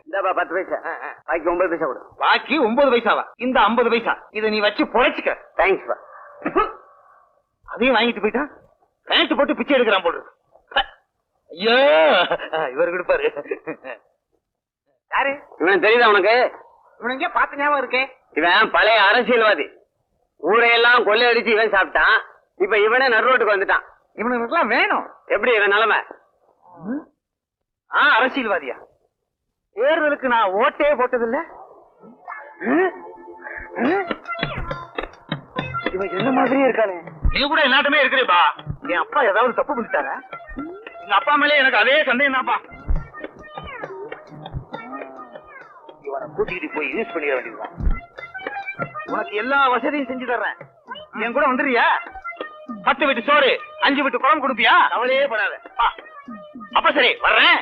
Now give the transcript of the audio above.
இந்தாப்பா 10 பைசா. பாக்கி 9 பைசா கொடு. பாக்கி 9 பைசாவா? இந்த 50 பைசா இதை நீ வச்சு பொழைச்சுக்க. தேங்க்ஸ்ப்பா. அதையும் வாங்கிட்டு போயிட்டான். பேண்ட் போட்டு பிச்சை எடுக்கிறான் போடு. ஐயோ இவரு கொடுப்பாரு. யாரு இவன் தெரியுதா உனக்கு? இவனுங்க பார்த்த ஞாபகம் இருக்கே. இவன் பழைய அரசியல்வாதி. ஊரையெல்லாம் கொள்ளையடிச்சு இவன் சாப்பிட்டான். இப்ப இவனே நடுரோட்டுக்கு வந்துட்டான். இவனுக்கு வேணும். எப்படி இவன் நிலைமை? அரசியல்வாதியா? தேர்தலுக்கு நான் ஓட்டே போட்டதில்ல. இவன் என்ன மாதிரியே இருக்கானே. நீ கூட எல்லாத்துமே இருக்கிறேப்பா. என் அப்பா ஏதாவது தப்பு பண்ணிட்டாரா? எங்க அப்பா மேலே எனக்கு அதே சந்தேகம் தான்ப்பா. இவனை கூட்டிக்கிட்டு போய் யூஸ் பண்ணிட வேண்டியதுதான். உனக்கு எல்லா வசதியும் செஞ்சு தர்றேன். என் கூட வந்துடுறியா? 10 வீட்டு சோறு 5 வீட்டு குழம்பு கொடுப்பியா? அவளையே படாத. அப்ப சரி வர்றேன்.